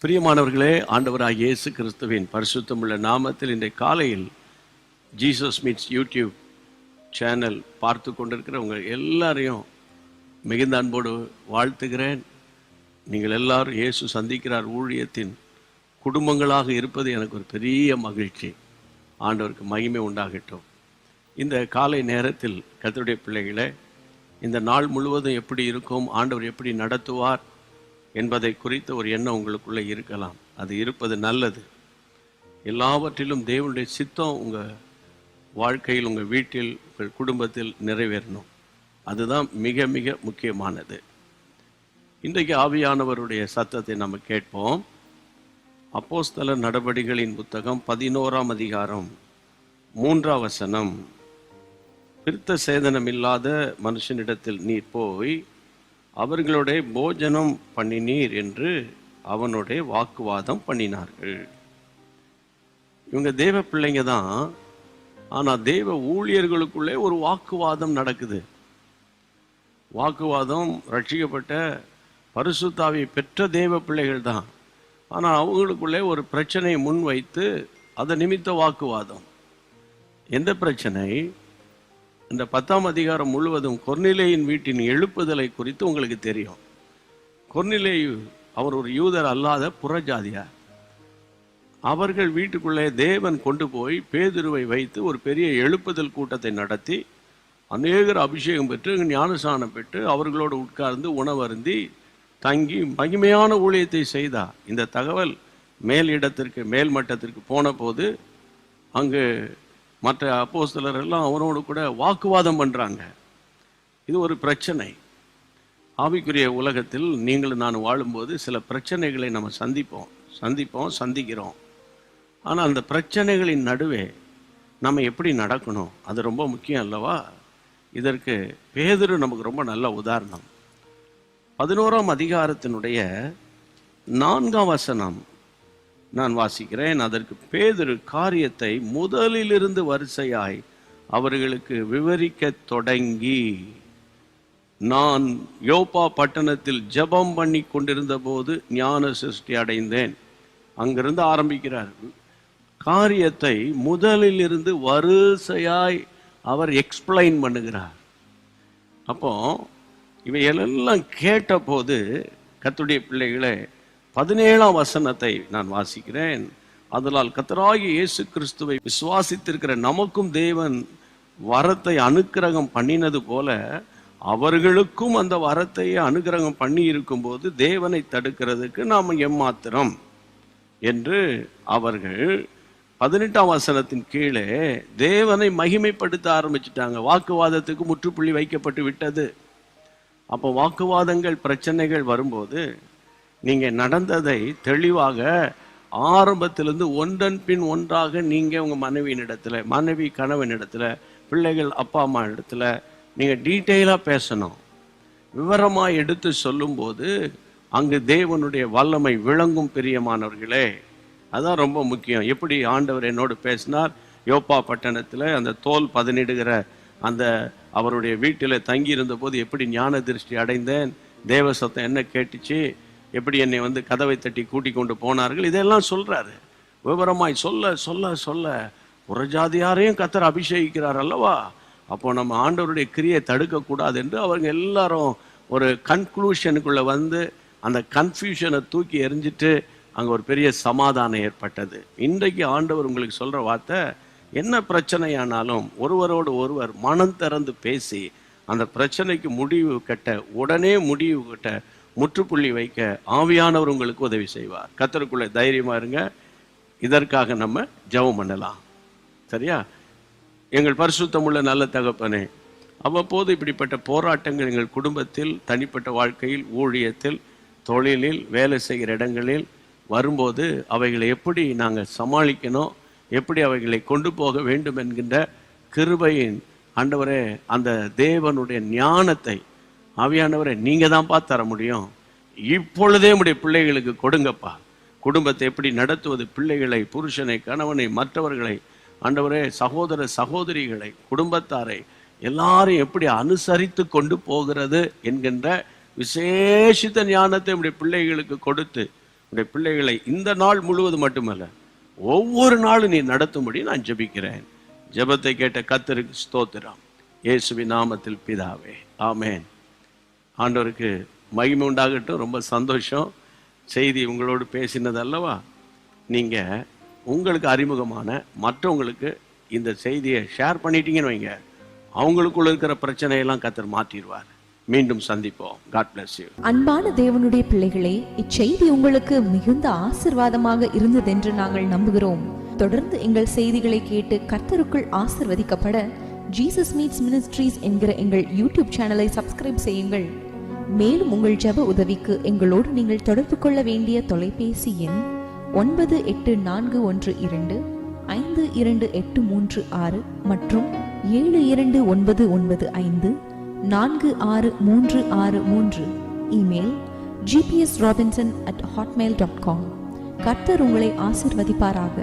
பிரியமானவர்களே, ஆண்டவராகிய இயேசு கிறிஸ்துவின் பரிசுத்தமுள்ள நாமத்தில் இன்றைய காலையில் ஜீசஸ் மீட்ஸ் யூடியூப் சேனல் பார்த்து கொண்டிருக்கிற உங்கள் எல்லாரையும் மிகுந்த அன்போடு வாழ்த்துகிறேன். நீங்கள் எல்லாரும் இயேசு சந்திக்கிறார் ஊழியத்தின் குடும்பங்களாக இருப்பது எனக்கு ஒரு பெரிய மகிழ்ச்சி. ஆண்டவருக்கு மகிமை உண்டாகட்டும். இந்த காலை நேரத்தில் கர்த்தருடைய பிள்ளைகளே, இந்த நாள் முழுவதும் எப்படி இருக்கும், ஆண்டவர் எப்படி நடத்துவார் என்பதை குறித்த ஒரு எண்ணம் உங்களுக்குள்ளே இருக்கலாம். அது இருப்பது நல்லது. எல்லாவற்றிலும் தேவனுடைய சித்தம் உங்கள் வாழ்க்கையில், உங்கள் வீட்டில், உங்கள் குடும்பத்தில் நிறைவேறணும். அதுதான் மிக மிக முக்கியமானது. இன்றைக்கு ஆவியானவருடைய சத்தத்தை நம்ம கேட்போம். அப்போஸ்தலர் நடபடிகளின் புத்தகம் 11ஆம் அதிகாரம் 3ஆம் வசனம். விருத்த சேதனம் இல்லாத மனுஷனிடத்தில் நீர் போய் அவர்களுடைய போஜனம் பண்ணினீர் என்று அவனுடைய வாக்குவாதம் பண்ணினார்கள். இவங்க தேவ பிள்ளைங்க தான், ஆனால் தேவ ஊழியர்களுக்குள்ளே ஒரு வாக்குவாதம் நடக்குது. வாக்குவாதம் ரட்சிக்கப்பட்ட பரிசுத்தாவியை பெற்ற தேவ பிள்ளைகள் தான், ஆனால் அவங்களுக்குள்ளே ஒரு பிரச்சனையை முன்வைத்து அதை நிமித்த வாக்குவாதம். எந்த பிரச்சனை? இந்த 10ஆம் அதிகாரம் முழுவதும் கொர்நேலியின் வீட்டின் எழுப்புதலை குறித்து உங்களுக்கு தெரியும். கொர்நேலியு அவர் ஒரு யூதர் அல்லாத புறஜாதியார். அவர்கள் வீட்டுக்குள்ளே தேவன் கொண்டு போய் பேதுருவை வைத்து ஒரு பெரிய எழுப்புதல் கூட்டத்தை நடத்தி அநேகர் அபிஷேகம் பெற்று ஞானஸ்நானம் பெற்று அவர்களோடு உட்கார்ந்து உணவருந்தி தங்கி மகிமையான ஊழியத்தை செய்தார். இந்த தகவல் மேல் இடத்திற்கு, மேல் மட்டத்திற்கு போன போது அங்கு மற்ற அப்போஸ்தலர் எல்லாம் அவனோடு கூட வாக்குவாதம் பண்ணுறாங்க. இது ஒரு பிரச்சனை. ஆவிக்குரிய உலகத்தில் நீங்களும் நான் வாழும்போது சில பிரச்சனைகளை நம்ம சந்திக்கிறோம். ஆனால் அந்த பிரச்சனைகளின் நடுவே நம்ம எப்படி நடக்கணும், அது ரொம்ப முக்கியம் அல்லவா? இதற்கு பேதுரு நமக்கு ரொம்ப நல்ல உதாரணம். 11ஆம் அதிகாரத்தினுடைய 4ஆம் வசனம் நான் வாசிக்கிறேன். அதற்கு பேதுரு காரியத்தை முதலிலிருந்து வரிசையாய் அவர்களுக்கு விவரிக்க தொடங்கி, நான் யோப்பா பட்டணத்தில் ஜெபம் பண்ணி கொண்டிருந்த போது ஞான சிருஷ்டி அடைந்தேன். அங்கிருந்து ஆரம்பிக்கிறார். காரியத்தை முதலிலிருந்து வரிசையாய் அவர் எக்ஸ்பிளைன் பண்ணுகிறார். அப்போ இவையெல்லாம் கேட்ட போது கர்த்தருடைய பிள்ளைகளே, 17ஆம் வசனத்தை நான் வாசிக்கிறேன். அதனால் கர்த்தராகிய இயேசு கிறிஸ்துவை விசுவாசித்திருக்கிற நமக்கும் தேவன் வரத்தை அனுக்கிரகம் பண்ணினது போல அவர்களுக்கும் அந்த வரத்தை அனுக்கிரகம் பண்ணி இருக்கும் போது தேவனை தடுக்கிறதுக்கு நாம் எம்மாத்திரம் என்று அவர்கள் 18ஆம் வசனத்தின் கீழே தேவனை மகிமைப்படுத்த ஆரம்பிச்சுட்டாங்க. வாக்குவாதத்துக்கு முற்றுப்புள்ளி வைக்கப்பட்டு விட்டது. அப்போ வாக்குவாதங்கள், பிரச்சனைகள் வரும்போது நீங்கள் நடந்ததை தெளிவாக ஆரம்பத்திலிருந்து ஒன்றன் பின் ஒன்றாக நீங்கள் உங்கள் மனைவியினிடத்தில், மனைவி கணவனிடத்தில், பிள்ளைகள் அப்பா அம்மா இடத்துல நீங்கள் டீட்டெயிலாக பேசணும். விவரமாக எடுத்து சொல்லும்போது அங்கு தேவனுடைய வல்லமை விளங்கும். பிரியமானவர்களே, அதான் ரொம்ப முக்கியம். எப்படி ஆண்டவர் என்னோடு பேசினார், யோப்பா பட்டணத்தில் அந்த தோல் பதனிடுகிற அந்த அவருடைய வீட்டில் தங்கியிருந்த போது எப்படி ஞான திருஷ்டி அடைந்தேன், தேவ சத்தம் என்ன கேட்டுச்சு, எப்படி என்னை கதவை தட்டி கூட்டி கொண்டு போனார்கள், இதெல்லாம் சொல்றாரு. விவரமாய் சொல்ல சொல்ல சொல்ல புறஜாதியாரையும் கர்த்தர் அபிஷேகிக்கிறார் அல்லவா? அப்போ நம்ம ஆண்டவருடைய கிரியை தடுக்கக்கூடாது என்று அவங்க எல்லாரும் ஒரு கன்க்ளூஷனுக்குள்ள அந்த கன்ஃபியூஷனை தூக்கி எறிஞ்சிட்டு அங்கே ஒரு பெரிய சமாதானம் ஏற்பட்டது. இன்றைக்கு ஆண்டவர் உங்களுக்கு சொல்ற வார்த்தை, என்ன பிரச்சனையானாலும் ஒருவரோடு ஒருவர் மனம் திறந்து பேசி அந்த பிரச்சனைக்கு முடிவு கட்ட, உடனே முடிவு கட்ட, முற்றுப்புள்ளி வைக்க ஆவியானவர் உங்களுக்கு உதவி செய்வார். கர்த்தருக்குள்ளே தைரியமா இருங்க. இதற்காக நம்ம ஜெபம் பண்ணலாம். சரியா? எங்கள் பரிசுத்தமுள்ள நல்ல தகப்பனே, அவ்வப்போது இப்படிப்பட்ட போராட்டங்கள் எங்கள் குடும்பத்தில், தனிப்பட்ட வாழ்க்கையில், ஊழியத்தில், தொழிலில், வேலை செய்கிற இடங்களில் வரும்போது அவைகளை எப்படி நாங்கள் சமாளிக்கணும், எப்படி அவைகளை கொண்டு போக வேண்டும் என்கின்ற கிருபையின் ஆண்டவரே, அந்த தேவனுடைய ஞானத்தை ஆவியானவரை நீங்க தான்ப்பா தர முடியும். இப்பொழுதே உடைய பிள்ளைகளுக்கு கொடுங்கப்பா. குடும்பத்தை எப்படி நடத்துவது, பிள்ளைகளை, புருஷனை, கணவனை, மற்றவர்களை, ஆண்டவரே சகோதர சகோதரிகளை, குடும்பத்தாரை எல்லாரையும் எப்படி அனுசரித்து கொண்டு போகிறது என்கின்ற விசேஷித்த ஞானத்தை உடைய பிள்ளைகளுக்கு கொடுத்து உடைய பிள்ளைகளை இந்த நாள் முழுவதும் மட்டுமல்ல, ஒவ்வொரு நாளும் நீ நடத்தும்படி நான் ஜெபிக்கிறேன். ஜெபத்தை கேட்ட கர்த்தருக்கு ஸ்தோத்திரம். இயேசுவின் நாமத்தில் பிதாவே, ஆமென். ஆண்டவருக்கு மகிமை உண்டாகட்டும். ரொம்ப சந்தோஷம். செய்தி உங்களோடு பேசினது அல்லவா? நீங்கள் உங்களுக்கு அறிமுகமான மற்றவங்களுக்கு இந்த செய்தியை ஷேர் பண்ணிட்டீங்கன்னு வைங்க, அவங்களுக்குள்ள இருக்கிற பிரச்சனையெல்லாம் கர்த்தர் மாற்றிடுவார். மீண்டும் சந்திப்போம். God bless you. அன்பான தேவனுடைய பிள்ளைகளே, இச்செய்தி உங்களுக்கு மிகுந்த ஆசீர்வாதமாக இருந்ததென்று நாங்கள் நம்புகிறோம். தொடர்ந்து எங்கள் செய்திகளை கேட்டு கர்த்தருக்குள் ஆசீர்வதிக்கப்பட ஜீசஸ் மீட்ஸ் மினிஸ்ட்ரீஸ் என்கிற எங்கள் யூடியூப் சேனலை சப்ஸ்கிரைப் செய்யுங்கள். மேலும் உங்கள் ஜெப உதவிக்கு எங்களோடு நீங்கள் தொடர்பு கொள்ள வேண்டிய தொலைபேசி எண் 9841252836 மற்றும் 7299546363. Email gpsrobinson@hotmail.com. கர்த்தர் உங்களை ஆசீர்வதிப்பாராக.